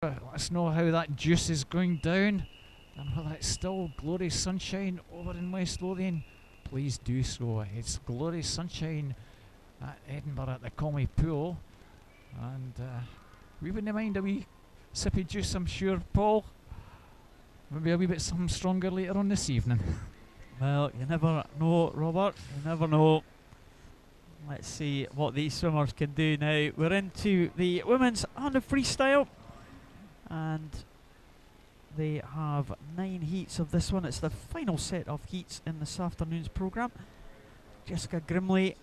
Let us know how that juice is going down and whether it's still glorious sunshine over in West Lothian. Please do so. It's glorious sunshine at Edinburgh at the Colmy Pool, and we wouldn't mind a wee sippy juice, I'm sure, Paul. Maybe a wee bit something stronger later on this evening. Well, you never know, Robert. You never know. Let's see what these swimmers can do now. We're into the women's 100 freestyle, and they have 9 heats of this one. It's the final set of heats in this afternoon's programme. Jessica Grimley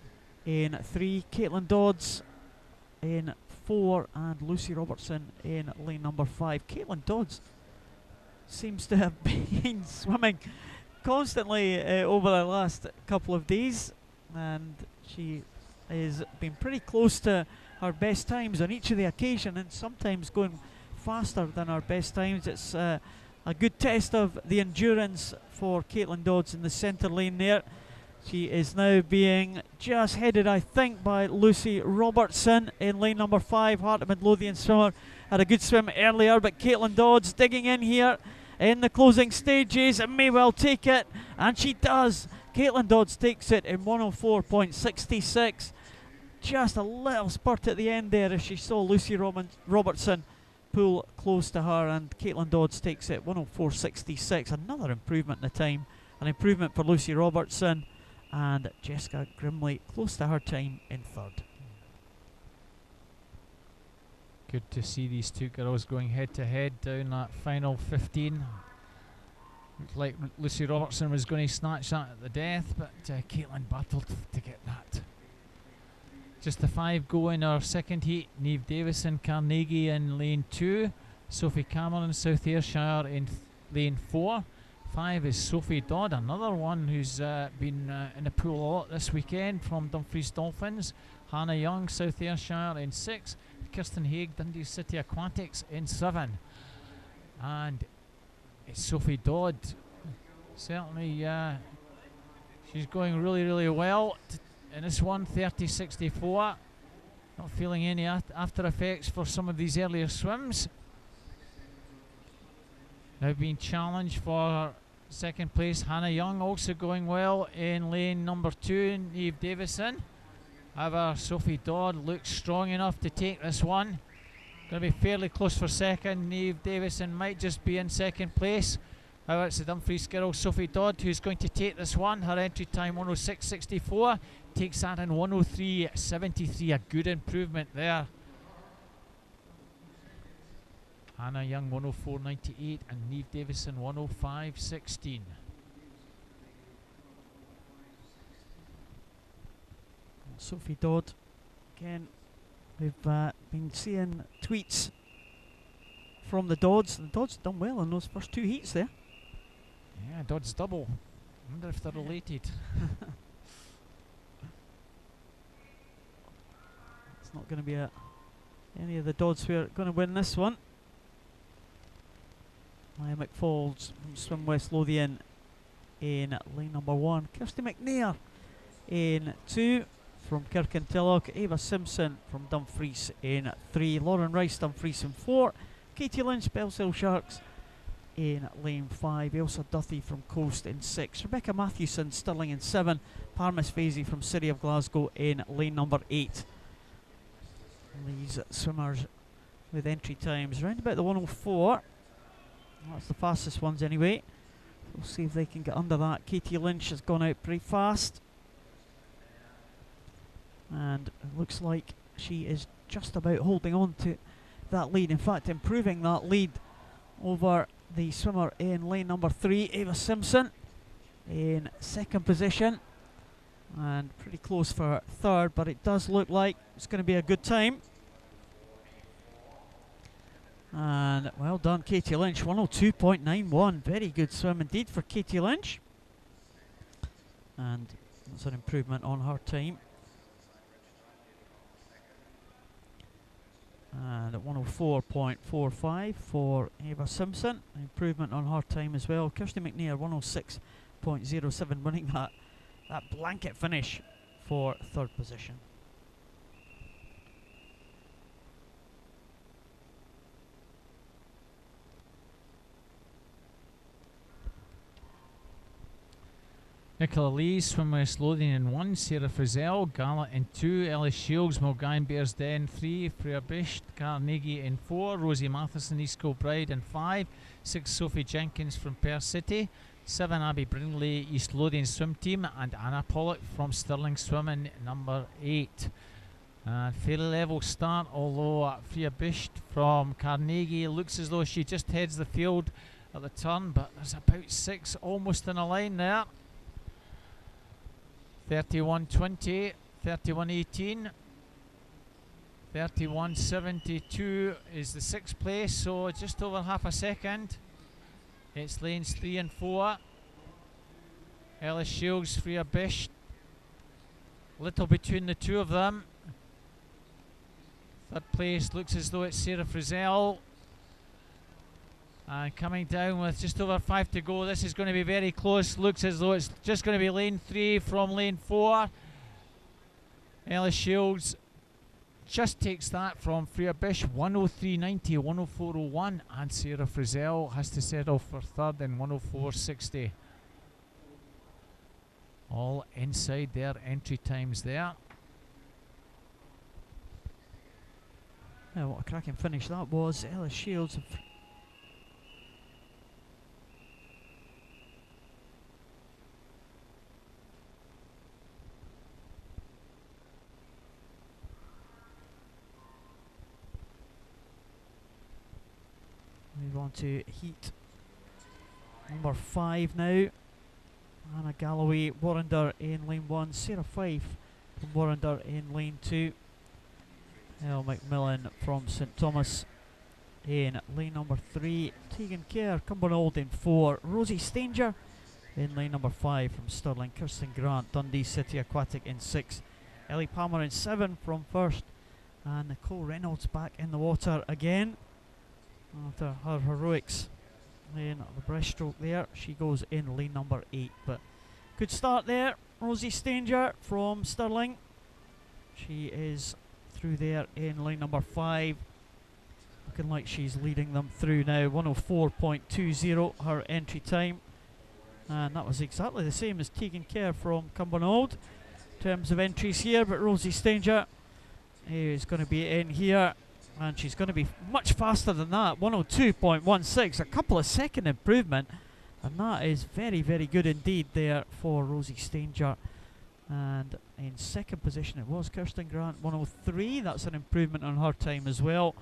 in 3, Caitlin Dodds in 4, and Lucy Robertson in lane number 5. Caitlin Dodds seems to have been swimming constantly over the last couple of days, and she has been pretty close to her best times on each of the occasion, and sometimes going faster than our best times. It's a good test of the endurance for Caitlin Dodds in the centre lane there. She is now being just headed, I think, by Lucy Robertson in lane number 5. Heart of Midlothian swimmer had a good swim earlier, but Caitlin Dodds digging in here in the closing stages and may well take it, and she does. Caitlin Dodds takes it in 104.66. Just a little spurt at the end there as she saw Lucy Robertson pull close to her, and Caitlin Dodds takes it 104.66. Another improvement in the time, an improvement for Lucy Robertson, and Jessica Grimley close to her time in 3rd. Good to see these two girls going head to head down that final 15. Looked like Lucy Robertson was going to snatch that at the death, but Caitlin battled to get that. Just the 5 go in our second heat. Niamh Davison Carnegie in lane 2. Sophie Cameron South Ayrshire in lane 4. 5 is Sophie Dodd, another one who's been in the pool a lot this weekend from Dumfries Dolphins. Hannah Young South Ayrshire in 6. Kirsten Haig Dundee City Aquatics in 7. And it's Sophie Dodd. Certainly she's going really well in this one, 30.64. Not feeling any after effects for some of these earlier swims. Now being challenged for second place, Hannah Young, also going well in lane number 2, Niamh Davison. However, Sophie Dodd looks strong enough to take this one. Going to be fairly close for second. Niamh Davison might just be in second place. However, it's the Dumfries girl, Sophie Dodd, who's going to take this one. Her entry time 106.64. Takes that in 103.73. A good improvement there. Hannah Young 104.98 and Niamh Davison 105.16. Sophie Dodd, again, we've been seeing tweets from the Dodds. The Dodds done well in those first 2 heats there. Yeah, Dodd's double. I wonder if they're related. It's not going to be any of the Dodds who are going to win this one. Maya McFalls from Swim West Lothian in lane number 1. Kirsty McNair in 2 from Kirkintilloch. Ava Simpson from Dumfries in 3. Lauren Rice Dumfries in 4. Katie Lynch Bellshill Sharks in lane 5. Ailsa Duthie from Coast in 6. Rebecca Matthewson Stirling in 7. Parmis Fazy from City of Glasgow in lane number 8. These swimmers with entry times around about the 104. That's the fastest ones anyway. We'll see if they can get under that. Katie Lynch has gone out pretty fast, and it looks like she is just about holding on to that lead. In fact, improving that lead over the swimmer in lane number 3, Ava Simpson, in 2nd position, and pretty close for 3rd, but it does look like it's going to be a good time. And well done, Katie Lynch, 102.91. Very good swim indeed for Katie Lynch, and that's an improvement on her time. And at 104.45 for Ava Simpson, an improvement on her time as well. Kirsty McNair 106.07, winning that blanket finish for 3rd position. Nicola Lee, Swimwear Lothian in 1, Sarah Frizzell, Gala in 2, Ellis Shields, Mulgine Bearsden 3, Freya Bish, Carnegie in 4, Rosie Matheson, East Kilbride in 5, 6 Sophie Jenkins from Perth City, 7 Abby Brindley, East Lothian Swim Team, and Anna Pollock from Stirling Swimming, number 8. And fairly level start, although Freya Bish from Carnegie looks as though she just heads the field at the turn, but there's about 6 almost in a line there. 31.20, 31.18, 31.72 is the 6th place, so just over half a second. It's lanes 3 and 4. Ellis Shields, Freya Bish, little between the two of them. 3rd place looks as though it's Sarah Frizzell. And coming down with just over 5 to go. This is going to be very close. Looks as though it's just going to be lane 3 from lane 4. Ellis Shields just takes that from Freya Bish. 103.90, 104.01. And Sarah Frizzell has to settle for 3rd in 104.60. All inside their entry times there. Yeah, what a cracking finish that was. Ellis Shields. Move on to heat number 5 now. Anna Galloway, Warrender in lane 1. Sarah Fife from Warrender in lane 2. Elle McMillan from St Thomas in lane number 3. Tegan Kerr, Cumbernauld in 4. Rosie Stanger in lane number 5 from Stirling. Kirsten Grant, Dundee City Aquatic in 6. Ellie Palmer in 7 from first. And Nicole Reynolds back in the water again after her heroics in the breaststroke there. She goes in lane number 8, but good start there. Rosie Stanger from Stirling, she is through there in lane number 5, looking like she's leading them through now. 104.20 her entry time, and that was exactly the same as Tegan Kerr from Cumbernauld in terms of entries here, but Rosie Stanger is going to be in here, and she's going to be much faster than that. 102.16, a couple of second improvement, and that is very, very good indeed there for Rosie Stanger. And in second position it was Kirsten Grant, 103. That's an improvement on her time as well.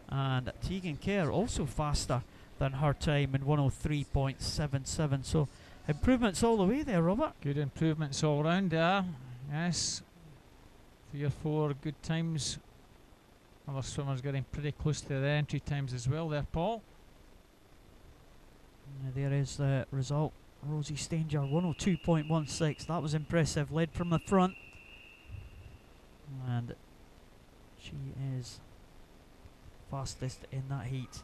And Tegan Kerr also faster than her time in 103.77. So improvements all the way there, Robert. Good improvements all round there. Yes, 3 or 4 good times. Other swimmers getting pretty close to their entry times as well there, Paul. There is the result. Rosie Stanger, 102.16. That was impressive. Led from the front. And she is fastest in that heat.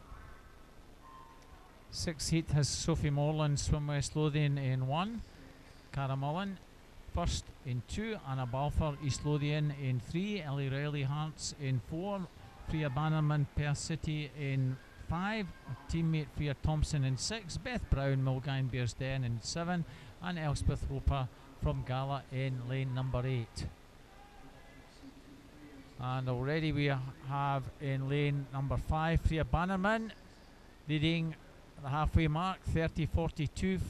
6th heat has Sophie Morland, Swim West Lothian in 1. Cara Mullen first in 2. Anna Balfour, East Lothian in 3. Ellie Riley Hearts in 4. Freya Bannerman, Perth City in 5. Teammate Freya Thompson in 6. Beth Brown, Mulgine Bearsden in 7. And Elspeth Roper from Gala in lane number 8. And already we have in lane number 5 Freya Bannerman leading the halfway mark, 30.42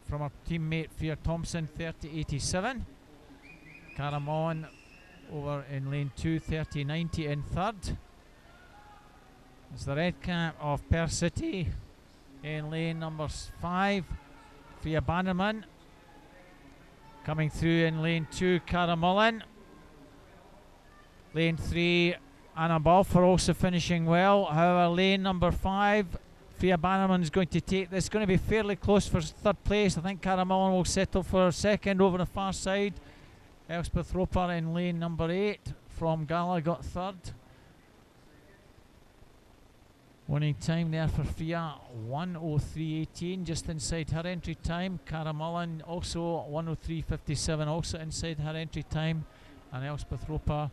from her teammate Freya Thompson, 30.87. Cara Mullen over in lane 2, 30.90 in 3rd. It's the red cap of Perth City in lane number 5, Freya Bannerman. Coming through in lane 2, Cara Mullen. Lane 3, Anna Balfour also finishing well. However, lane number 5, Freya Bannerman is going to take this. Going to be fairly close for 3rd place. I think Cara Mullen will settle for 2nd over the far side. Elspeth Roper in lane number 8 from Gala got 3rd. Winning time there for Freya, 103.18, just inside her entry time. Cara Mullen also 103.57, also inside her entry time. And Elspeth Roper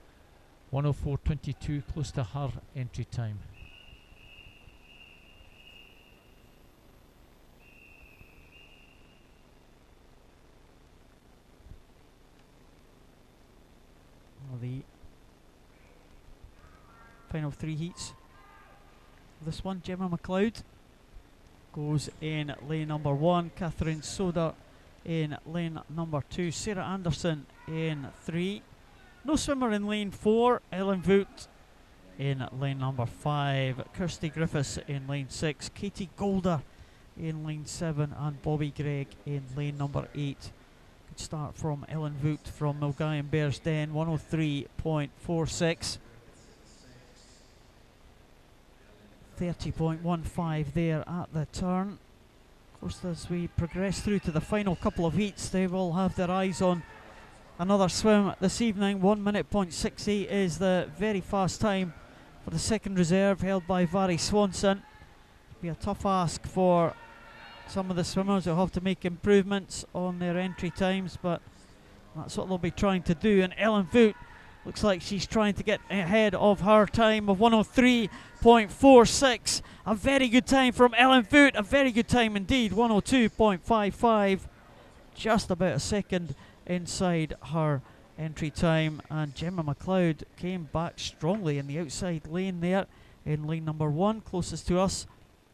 104.22, close to her entry time. final 3 heats. This one, Gemma McLeod goes in lane number 1, Catherine Soder in lane number 2, Sarah Anderson in 3. No swimmer in lane 4, Ellen Voot in lane number 5, Kirsty Griffiths in lane 6, Katie Golder in lane 7, and Bobby Gregg in lane number 8. Good start from Ellen Voot from Milngavie and Bearsden, 103.46. 30.15 there at the turn. Of course, as we progress through to the final couple of heats, they will have their eyes on another swim this evening. 1 minute .68 is the very fast time for the second reserve, held by Vary Swanson. It'll be a tough ask for some of the swimmers. They'll have to make improvements on their entry times, but that's what they'll be trying to do. And Ellen Voot looks like she's trying to get ahead of her time of 103.46. A very good time from Ellen Voot, a very good time indeed, 102.55. Just about a second inside her entry time. And Gemma McLeod came back strongly in the outside lane there in lane number 1, closest to us,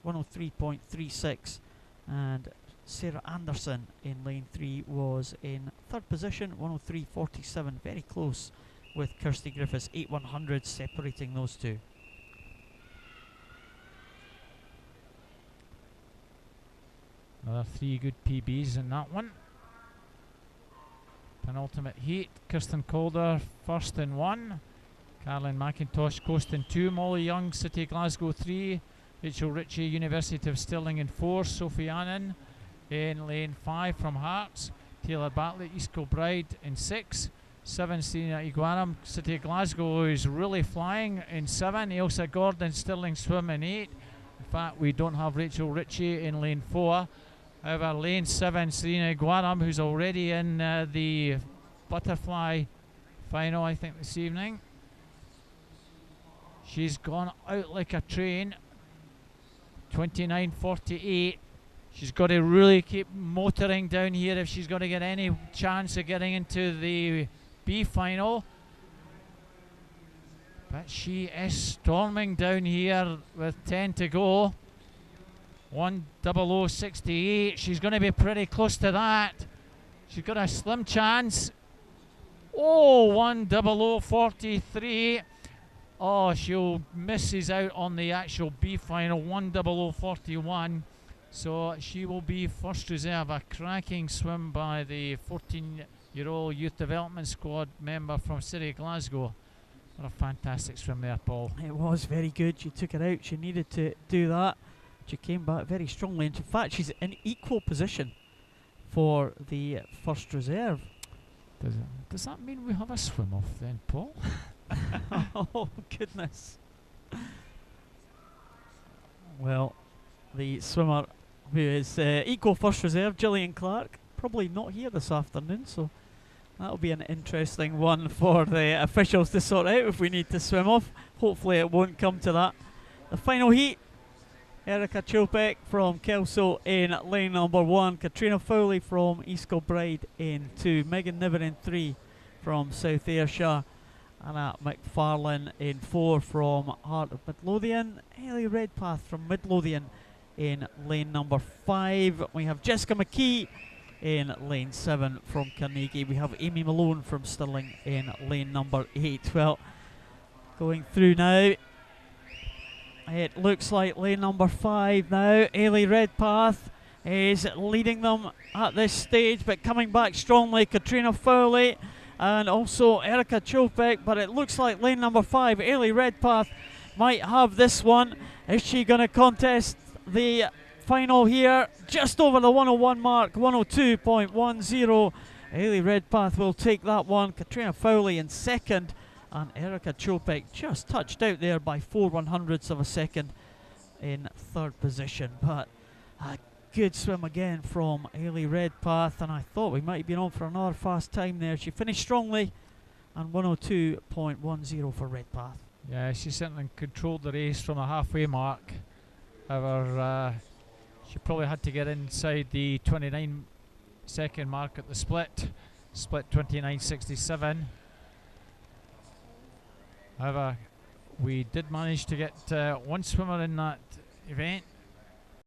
103.36. And Sarah Anderson in lane 3 was in third position, 103.47, very close with Kirsty Griffiths, 8/100 separating those two. Another 3 good PBs in that one. Penultimate heat, Kirsten Calder first in 1, Caroline McIntosh Coast in 2, Molly Young City Glasgow 3, Rachel Ritchie University of Stirling in 4, Sophie Annan in lane 5 from Hearts, Taylor Batley East Kilbride in 6, 7 Serena Iguaram City of Glasgow, who's really flying in 7, Ailsa Gordon Stirling Swim in 8. In fact, we don't have Rachel Ritchie in lane 4. However, lane 7 Serena Iguaram, who's already in the butterfly final, I think, this evening. She's gone out like a train, 29.48. She's got to really keep motoring down here if she's going to get any chance of getting into the B final. But she is storming down here with 10 to go. 1:00.68. She's going to be pretty close to that. She's got a slim chance. Oh, 1:00.43. Oh, she'll misses out on the actual B final, 1:00.41. So she will be first reserve. A cracking swim by the 14-year-old youth development squad member from City of Glasgow. What a fantastic swim there, Paul. It was very good. She took it out. She needed to do that. She came back very strongly. And in fact, she's in equal position for the first reserve. Does that mean we have a swim off then, Paul? Oh, goodness. Well, the swimmer who is equal first reserve, Gillian Clark, probably not here this afternoon, so that'll be an interesting one for the officials to sort out if we need to swim off. Hopefully it won't come to that. The final heat, Erica Chopek from Kelso in lane number 1, Katrina Fowley from East Kilbride in 2, Megan Niven in 3 from South Ayrshire, Anna McFarlane in 4 from Heart of Midlothian, Ellie Redpath from Midlothian in lane number 5. We have Jessica McKee in lane 7 from Carnegie. We have Amy Malone from Stirling in lane number 8. Well, going through now, it looks like lane number 5 now. Ailey Redpath is leading them at this stage, but coming back strongly, Katrina Fowley and also Erica Chopek. But it looks like lane number 5, Ailey Redpath, might have this one. Is she going to contest the final here? Just over the 101 mark, 102.10. Ailey Redpath will take that one. Katrina Fowley in second, and Erica Chopek just touched out there by 4/100ths of a second in third position. But a good swim again from Ailey Redpath, and I thought we might have been on for another fast time there. She finished strongly, and 102.10 for Redpath. Yeah, she certainly controlled the race from a halfway mark. However, she probably had to get inside the 29-second mark at the split 29.67. However, we did manage to get one swimmer in that event,